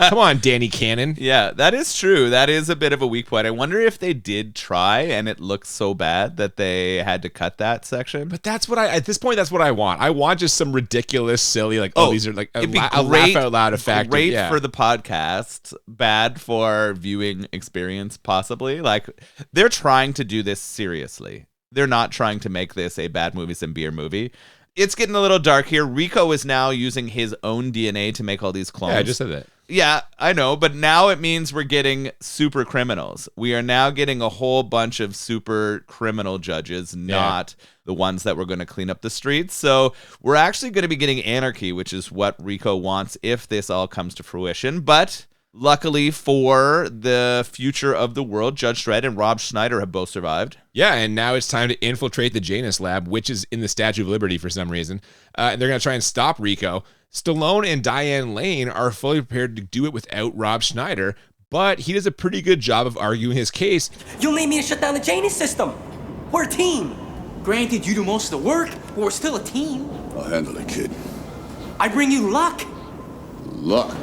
Come on, Danny Cannon. Yeah, that is true. That is a bit of a weak point. I wonder if they did try and it looked so bad that they had to cut that section. But that's what at this point, that's what I want. I want just some ridiculous, silly, like, these are like a laugh out loud effect. Great for the podcast, bad for viewing experience, possibly. Like, they're trying to do this seriously. They're not trying to make this a bad movies and beer movie. It's getting a little dark here. Rico is now using his own DNA to make all these clones. Yeah, I just said that. Yeah, I know, but now it means we're getting super criminals. We are now getting a whole bunch of super criminal judges, not the ones that we're going to clean up the streets. So we're actually going to be getting anarchy, which is what Rico wants if this all comes to fruition. But luckily for the future of the world, Judge Dredd and Rob Schneider have both survived. Yeah, and now it's time to infiltrate the Janus lab, which is in the Statue of Liberty for some reason. And they're going to try and stop Rico. Stallone and Diane Lane are fully prepared to do it without Rob Schneider, but he does a pretty good job of arguing his case. You'll need me to shut down the Janus system. We're a team. Granted, you do most of the work, but we're still a team. I'll handle it, kid. I bring you luck. Luck.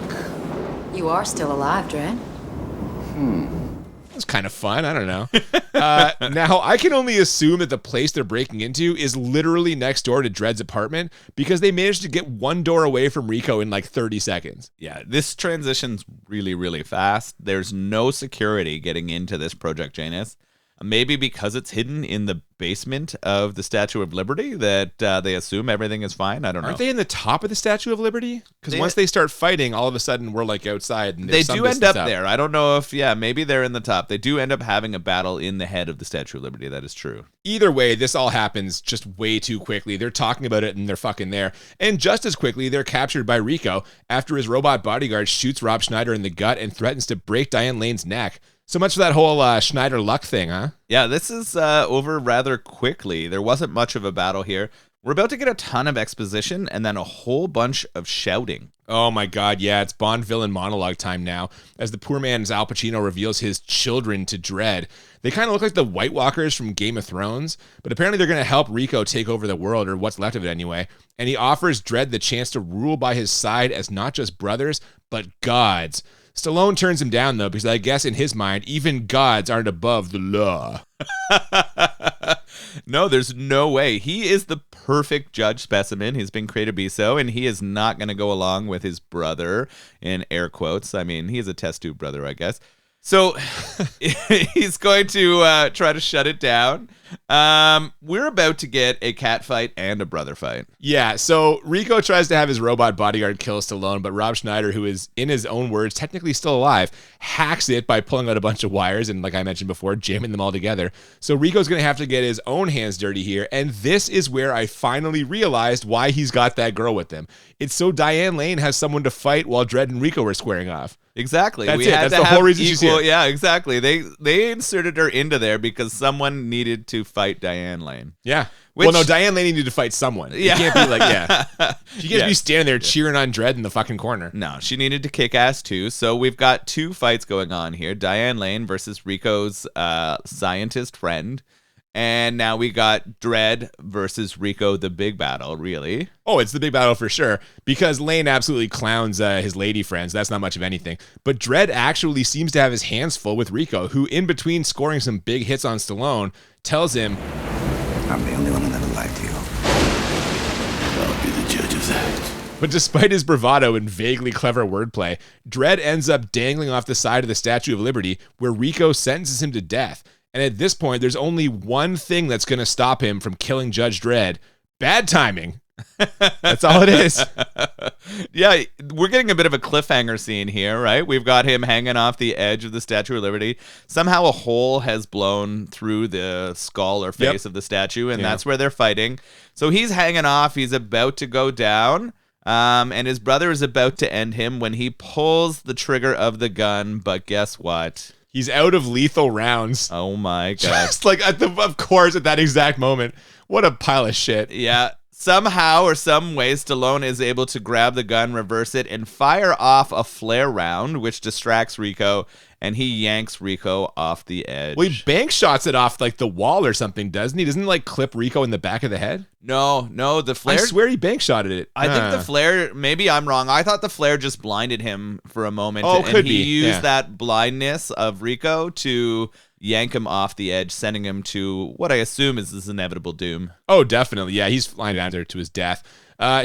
You are still alive, Dredd. It's kind of fun. I don't know. Now, I can only assume that the place they're breaking into is literally next door to Dredd's apartment because they managed to get one door away from Rico in like 30 seconds. Yeah, this transition's really, really fast. There's no security getting into this Project Janus. Maybe because it's hidden in the basement of the Statue of Liberty that they assume everything is fine. I don't know. Aren't they in the top of the Statue of Liberty? Because once they start fighting, all of a sudden we're like outside. And they do end up there. I don't know if, maybe they're in the top. They do end up having a battle in the head of the Statue of Liberty. That is true. Either way, this all happens just way too quickly. They're talking about it and they're fucking there. And just as quickly, they're captured by Rico after his robot bodyguard shoots Rob Schneider in the gut and threatens to break Diane Lane's neck. So much for that whole Schneider luck thing, huh? Yeah, this is over rather quickly. There wasn't much of a battle here. We're about to get a ton of exposition and then a whole bunch of shouting. Oh my God, yeah, it's Bond villain monologue time now, as the poor man's Al Pacino reveals his children to Dredd. They kind of look like the White Walkers from Game of Thrones, but apparently they're going to help Rico take over the world, or what's left of it anyway. And he offers Dredd the chance to rule by his side as not just brothers, but gods. Stallone turns him down, though, because I guess in his mind, even gods aren't above the law. No, there's no way. He is the perfect judge specimen. He's been created to be so, and he is not going to go along with his brother, in air quotes. I mean, he is a test tube brother, I guess. So he's going to try to shut it down. We're about to get a cat fight and a brother fight. Yeah, so Rico tries to have his robot bodyguard kill Stallone, but Rob Schneider, who is, in his own words, technically still alive, hacks it by pulling out a bunch of wires and, like I mentioned before, jamming them all together. So Rico's going to have to get his own hands dirty here, and this is where I finally realized why he's got that girl with him. It's so Diane Lane has someone to fight while Dredd and Rico were squaring off. Exactly. That's it. That's the whole reason she's here. Yeah, exactly. They inserted her into there because someone needed to fight Diane Lane. Yeah. Well, no, Diane Lane needed to fight someone. Yeah. You can't be like, She can't be standing there cheering on Dredd in the fucking corner. No, she needed to kick ass too. So we've got two fights going on here. Diane Lane versus Rico's scientist friend. And now we got Dredd versus Rico, the big battle, really. Oh, it's the big battle for sure, because Lane absolutely clowns his lady friends. That's not much of anything. But Dredd actually seems to have his hands full with Rico, who, in between scoring some big hits on Stallone, tells him, I'm the only one that ever liked you. I'll be the judge of that. But despite his bravado and vaguely clever wordplay, Dredd ends up dangling off the side of the Statue of Liberty, where Rico sentences him to death. And at this point, there's only one thing that's going to stop him from killing Judge Dredd. Bad timing. That's all it is. Yeah, we're getting a bit of a cliffhanger scene here, right? We've got him hanging off the edge of the Statue of Liberty. Somehow a hole has blown through the skull or face of the statue, and that's where they're fighting. So he's hanging off. He's about to go down, and his brother is about to end him when he pulls the trigger of the gun. But guess what? He's out of lethal rounds. Oh, my God. Just like, of course, at that exact moment. What a pile of shit. Yeah. Somehow or some way, Stallone is able to grab the gun, reverse it, and fire off a flare round, which distracts Rico, and he yanks Rico off the edge. Well, he bank shots it off like the wall or something, doesn't he? Doesn't he like clip Rico in the back of the head? No, the flare. I swear he bank shotted it. I think the flare, maybe I'm wrong. I thought the flare just blinded him for a moment. Oh, and could he be. used that blindness of Rico to yank him off the edge, sending him to what I assume is his inevitable doom. Oh, definitely. Yeah, he's flying down there to his death.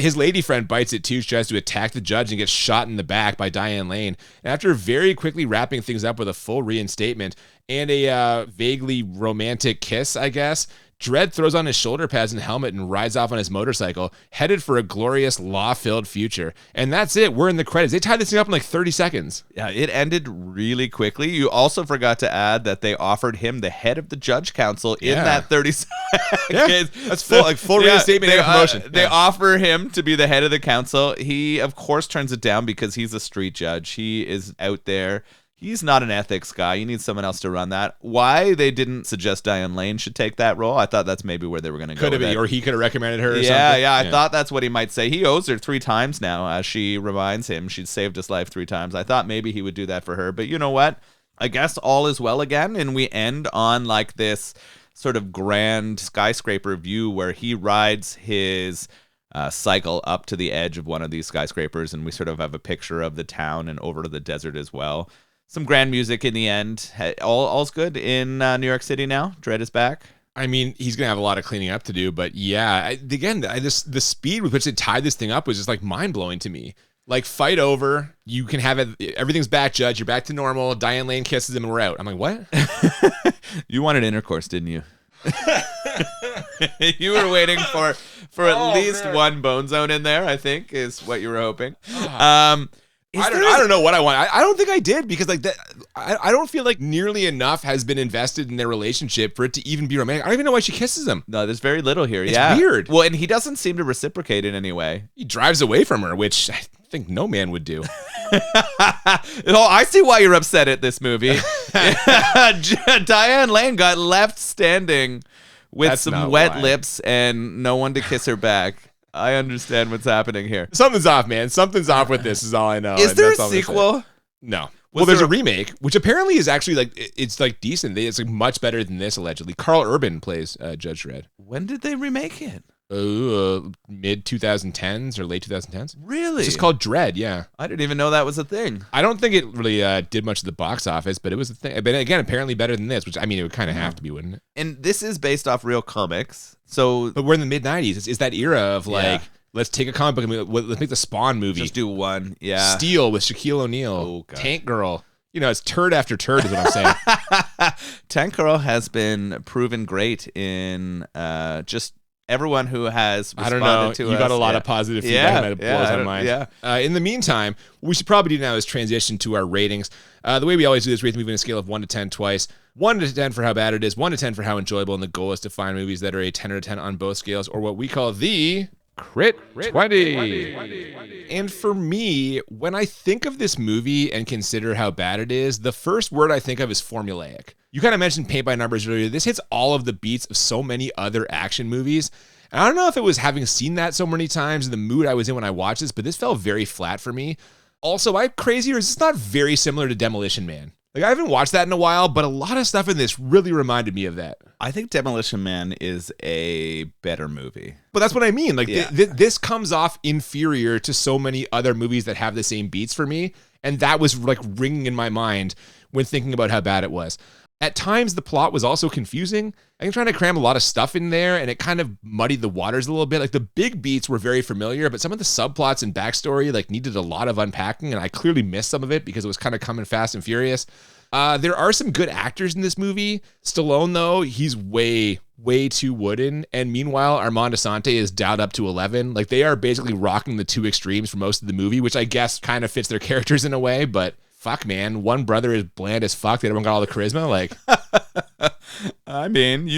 His lady friend bites it too. She tries to attack the judge and gets shot in the back by Diane Lane. And after very quickly wrapping things up with a full reinstatement and a vaguely romantic kiss, I guess, Dredd throws on his shoulder pads and helmet and rides off on his motorcycle, headed for a glorious law-filled future. And that's it. We're in the credits. They tied this thing up in like 30 seconds. Yeah, it ended really quickly. You also forgot to add that they offered him the head of the judge council in that 30 seconds. Yeah, that's full reinstatement and promotion. They offer him to be the head of the council. He, of course, turns it down because he's a street judge. He is out there. He's not an ethics guy. You need someone else to run that. Why they didn't suggest Diane Lane should take that role, I thought that's maybe where they were going to go. Could have been, or he could have recommended her or something. Yeah, I thought that's what he might say. He owes her 3 times now, as she reminds him. She's saved his life 3 times. I thought maybe he would do that for her. But you know what? I guess all is well again, and we end on like this sort of grand skyscraper view where he rides his cycle up to the edge of one of these skyscrapers, and we sort of have a picture of the town and over to the desert as well. Some grand music in the end. All's good in New York City now. Dredd is back. I mean, he's going to have a lot of cleaning up to do, but yeah, the speed with which they tied this thing up was just like mind-blowing to me. Like, fight over, you can have it, everything's back, Judge, you're back to normal, Diane Lane kisses him and we're out. I'm like, what? You wanted intercourse, didn't you? You were waiting for at least one bone zone in there, I think, is what you were hoping. I don't know what I want. I don't think I did because like that. I don't feel like nearly enough has been invested in their relationship for it to even be romantic. I don't even know why she kisses him. No, there's very little here. It's weird. Well, and he doesn't seem to reciprocate in any way. He drives away from her, which I think no man would do. Oh, I see why you're upset at this movie. Diane Lane got left standing with some wet lips and no one to kiss her back. I understand what's happening here. Something's off, man. Something's off with this is all I know. Is there a sequel? No. Well, there's a remake, which apparently is actually like, it's like decent. It's like much better than this, allegedly. Carl Urban plays Judge Dredd. When did they remake it? Mid 2010s or late 2010s. Really? It's just called Dredd, yeah. I didn't even know that was a thing. I don't think it really did much at the box office, but it was a thing. But again, apparently better than this, which I mean, it would kind of have to be, wouldn't it? And this is based off real comics. So, but we're in the mid 90s. It's that era of like, let's take a comic book and let's make the Spawn movie. Just do one, yeah. Steel with Shaquille O'Neal. Oh, Tank Girl. You know, it's turd after turd is what I'm saying. Tank Girl has been proven great in just everyone who has responded to us. I don't know. You got a lot of positive feedback that blows my mind. Yeah. In the meantime, what we should probably do now is transition to our ratings. The way we always do this, we rate the movie on a scale of 1 to 10 twice. 1 to 10 for how bad it is, 1 to 10 for how enjoyable, and the goal is to find movies that are a 10 out of 10 on both scales, or what we call the Crit 20. And for me, when I think of this movie and consider how bad it is, the first word I think of is formulaic. You kind of mentioned paint by numbers earlier. This hits all of the beats of so many other action movies. And I don't know if it was having seen that so many times and the mood I was in when I watched this, but this felt very flat for me. Also, I'm crazy, or is this not very similar to Demolition Man? Like, I haven't watched that in a while, but a lot of stuff in this really reminded me of that. I think Demolition Man is a better movie. But that's what I mean. Like, this comes off inferior to so many other movies that have the same beats for me. And that was like ringing in my mind when thinking about how bad it was. At times, the plot was also confusing. I think trying to cram a lot of stuff in there, and it kind of muddied the waters a little bit. Like, the big beats were very familiar, but some of the subplots and backstory like needed a lot of unpacking, and I clearly missed some of it because it was kind of coming fast and furious. There are some good actors in this movie. Stallone, though, he's way too wooden, and meanwhile, Armand Assante is dialed up to 11. Like, they are basically rocking the two extremes for most of the movie, which I guess kind of fits their characters in a way, but fuck, man. One brother is bland as fuck. The other one got all the charisma. Like, I mean,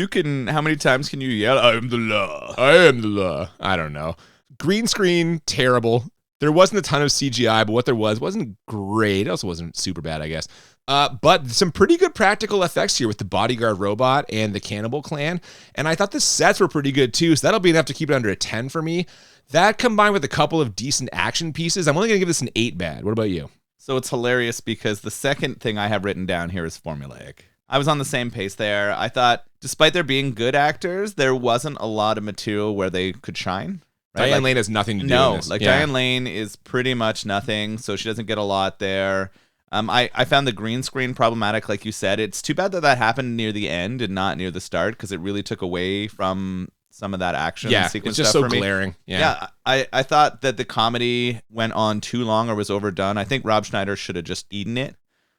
how many times can you yell, I am the law? I am the law. I don't know. Green screen, terrible. There wasn't a ton of CGI, but what there wasn't great. It also wasn't super bad, I guess. But some pretty good practical effects here with the bodyguard robot and the cannibal clan. And I thought the sets were pretty good too. So that'll be enough to keep it under a 10 for me. That combined with a couple of decent action pieces, I'm only going to give this an 8 bad. What about you? So it's hilarious because the second thing I have written down here is formulaic. I was on the same pace there. I thought, despite there being good actors, there wasn't a lot of material where they could shine. Right? Diane Lane has nothing to do with this. Diane Lane is pretty much nothing, so she doesn't get a lot there. I found the green screen problematic, like you said. It's too bad that happened near the end and not near the start, because it really took away from some of that action sequence. It's just stuff so for me. glaring. I thought that the comedy went on too long or was overdone. I think Rob Schneider should have just eaten it.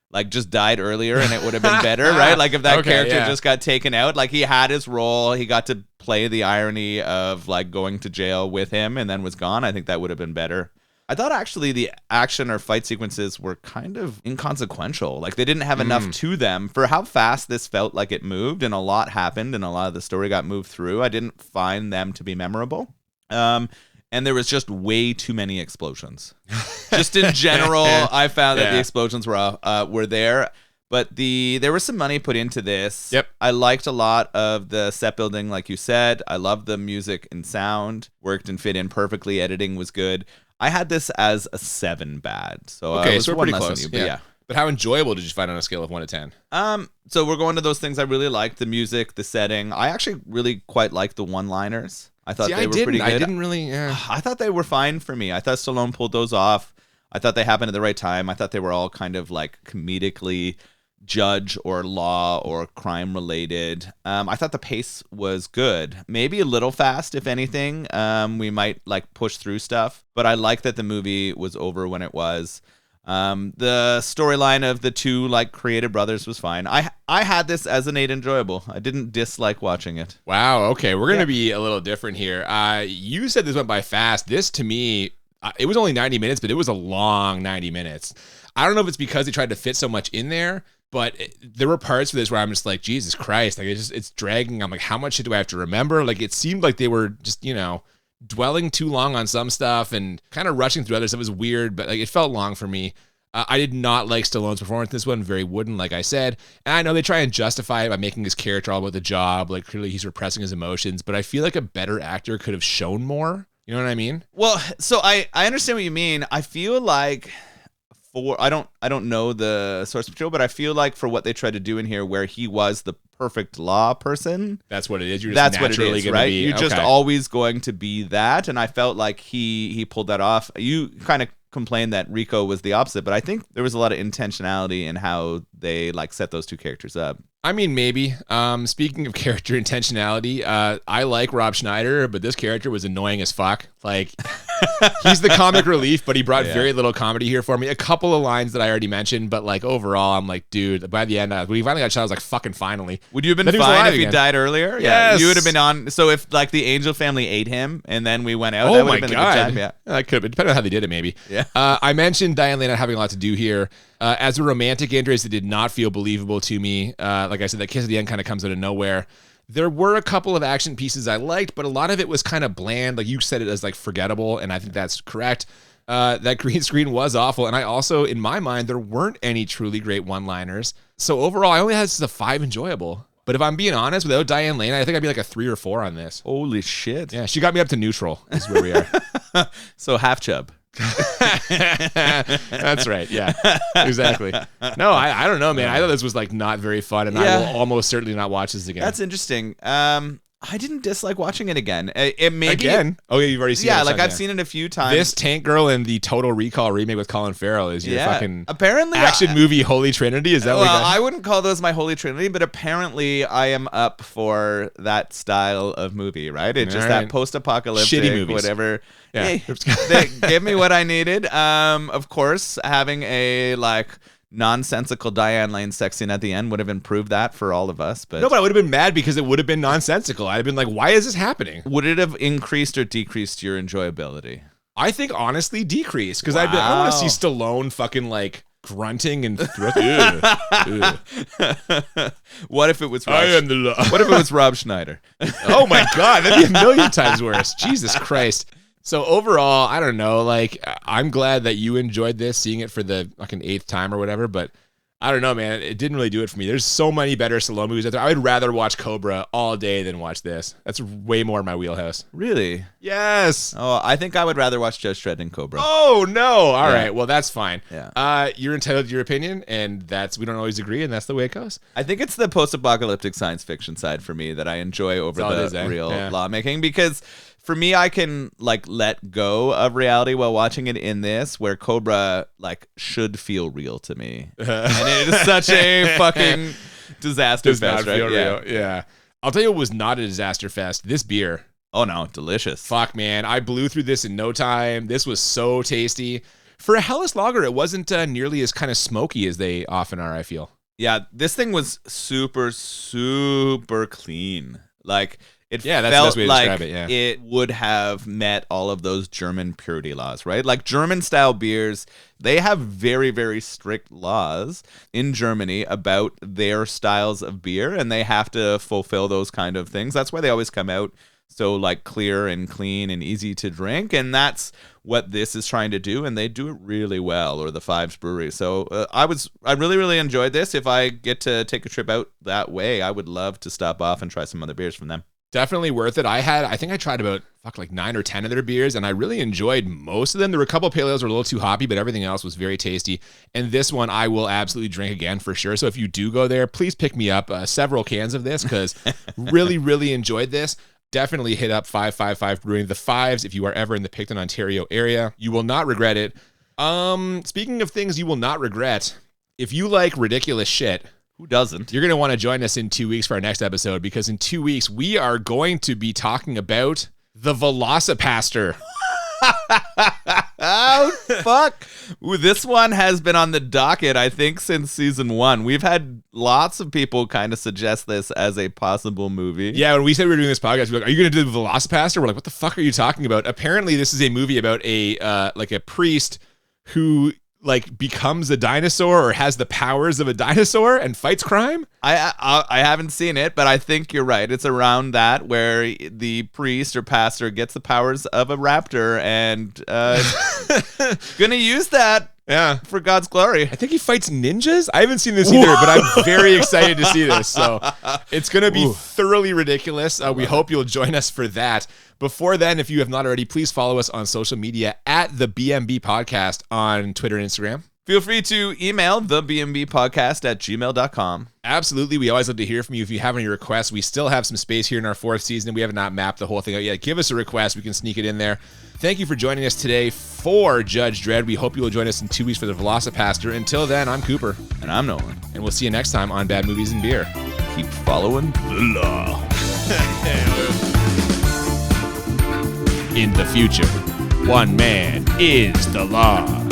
Like, just died earlier and it would have been better, right? Like, if that character just got taken out, like, he had his role, he got to play the irony of, like, going to jail with him and then was gone. I think that would have been better. I thought actually the action or fight sequences were kind of inconsequential. Like, they didn't have enough to them for how fast this felt like it moved, and a lot happened and a lot of the story got moved through. I didn't find them to be memorable. And there was just way too many explosions. Just in general, I found that the explosions were there. But there was some money put into this. Yep. I liked a lot of the set building, like you said. I loved the music and sound. Worked and fit in perfectly. Editing was good. I had this as a 7 bad. So okay, was so we're one pretty less close. than you, but yeah. But how enjoyable did you find on a scale of 1 to 10? So we're going to those things I really liked: the music, the setting. I actually really quite liked the one-liners. I thought they were pretty good. I didn't really. I thought they were fine for me. I thought Stallone pulled those off. I thought they happened at the right time. I thought they were all kind of like comedically judge or law or crime related. I thought the pace was good. Maybe a little fast, if anything. We might like push through stuff, but I like that the movie was over when it was. The storyline of the two like creative brothers was fine. I had this as an 8 enjoyable. I didn't dislike watching it. Wow. Okay, we're gonna be a little different here. You said this went by fast. This to me, it was only 90 minutes, but it was a long 90 minutes. I don't know if it's because they tried to fit so much in there, but there were parts of this where I'm just like, Jesus Christ, like it's dragging. I'm like, how much shit do I have to remember? Like, it seemed like they were just, dwelling too long on some stuff and kind of rushing through others. It was weird, but like it felt long for me. I did not like Stallone's performance in this one. Very wooden, like I said. And I know they try and justify it by making his character all about the job. Like, clearly he's repressing his emotions, but I feel like a better actor could have shown more. You know what I mean? Well, so I understand what you mean. I feel like I don't know the source material, but I feel like for what they tried to do in here, where he was the perfect law person, that's what it is. That's what it is, right? You're just always going to be that, and I felt like he pulled that off. You kind of complained that Rico was the opposite, but I think there was a lot of intentionality in how they like set those two characters up. I mean, maybe. Speaking of character intentionality, I like Rob Schneider, but this character was annoying as fuck. Like, he's the comic relief, but he brought very little comedy here for me. A couple of lines that I already mentioned, but like overall, I'm like, dude, by the end, when he finally got shot, I was like, fucking finally. Would you have been fine if he died earlier? Yes. Yeah, you would have been on. So if like the Angel family ate him and then we went out, that would have been a good time. Yeah, that could have been, depending on how they did it, maybe. Yeah. I mentioned Diane Lane not having a lot to do here. As a romantic interest, it did not feel believable to me. Like I said, that kiss at the end kind of comes out of nowhere. There were a couple of action pieces I liked, but a lot of it was kind of bland. Like, you said it as like forgettable, and I think that's correct. That green screen was awful, and I also, in my mind, there weren't any truly great one-liners. So overall, I only had this as a 5 enjoyable. But if I'm being honest, without Diane Lane, I think I'd be like a 3 or 4 on this. Holy shit. Yeah, she got me up to neutral, is where we are. So half chub. That's right. Yeah, exactly. No, I don't know, man. I thought this was like not very fun, and I will almost certainly not watch this again. That's interesting. I didn't dislike watching it again. It maybe Again? Oh, yeah, you've already seen it. Yeah, like I've seen it a few times. This Tank Girl and the Total Recall remake with Colin Farrell is your fucking apparently action movie holy trinity. Is that what? Well, I wouldn't call those my holy trinity, but apparently I am up for that style of movie. Right? It's just that post-apocalyptic, shitty movies. Whatever. Yeah. Hey, they gave me what I needed. Of course, having a nonsensical Diane Lane sex scene at the end would have improved that for all of us. But no, but I would have been mad because it would have been nonsensical. I'd have been like, why is this happening? Would it have increased or decreased your enjoyability? I think honestly decreased because I want to see Stallone fucking grunting and What if it was I am the law. What if it was Rob Schneider? Oh my God, that'd be a million times worse. Jesus Christ. So overall, I don't know. I'm glad that you enjoyed this, seeing it for the fucking 8th time or whatever. But I don't know, man. It didn't really do it for me. There's so many better Stallone movies out there. I would rather watch Cobra all day than watch this. That's way more my wheelhouse. Really? Yes. Oh, I think I would rather watch Judge Dredd than Cobra. Oh no! All right. Well, that's fine. Yeah. You're entitled to your opinion, and we don't always agree, and that's the way it goes. I think it's the post-apocalyptic science fiction side for me that I enjoy over the real lawmaking, because for me, I can let go of reality while watching it in this, where Cobra should feel real to me, and it is such a fucking disaster fest, right? Real. Yeah. I'll tell you what was not a disaster fest. This beer. Oh no, delicious. Fuck, man. I blew through this in no time. This was so tasty. For a Helles lager, it wasn't nearly as kind of smoky as they often are, I feel. Yeah, this thing was super, super clean. It that's the felt best way to describe it, yeah. It would have met all of those German purity laws, right? German-style beers, they have very, very strict laws in Germany about their styles of beer, and they have to fulfill those kind of things. That's why they always come out so clear and clean and easy to drink, and that's what this is trying to do, and they do it really well, or the Fives Brewery. So I really, really enjoyed this. If I get to take a trip out that way, I would love to stop off and try some other beers from them. Definitely worth it. I think I tried about 9 or 10 of their beers, and I really enjoyed most of them. There were a couple of pale ales that were a little too hoppy, but everything else was very tasty. And this one I will absolutely drink again for sure. So if you do go there, please pick me up several cans of this, because really, really enjoyed this. Definitely hit up 555 Brewing, the Fives, if you are ever in the Picton, Ontario area. You will not regret it. Speaking of things you will not regret, if you like ridiculous shit, who doesn't? You're going to want to join us in 2 weeks for our next episode, because in 2 weeks, we are going to be talking about the Velocipaster. Oh, fuck. Ooh, this one has been on the docket, I think, since season 1. We've had lots of people kind of suggest this as a possible movie. Yeah, when we said we were doing this podcast, we were like, are you going to do the Velocipaster? We're like, what the fuck are you talking about? Apparently, this is a movie about a priest who becomes a dinosaur or has the powers of a dinosaur and fights crime. I haven't seen it, but I think you're right. It's around that where the priest or pastor gets the powers of a raptor and gonna use that for God's glory. I think he fights ninjas. I haven't seen this either, but I'm very excited to see this. So it's gonna be thoroughly ridiculous. We hope you'll join us for that. Before then, if you have not already, please follow us on social media at the BMB Podcast on Twitter and Instagram. Feel free to email thebmbpodcast@gmail.com. Absolutely. We always love to hear from you. If you have any requests, we still have some space here in our 4th season. We have not mapped the whole thing out yet. Give us a request. We can sneak it in there. Thank you for joining us today for Judge Dredd. We hope you will join us in 2 weeks for the Velocipaster. Until then, I'm Cooper. And I'm Nolan. And we'll see you next time on Bad Movies and Beer. Keep following the law. In the future, one man is the law.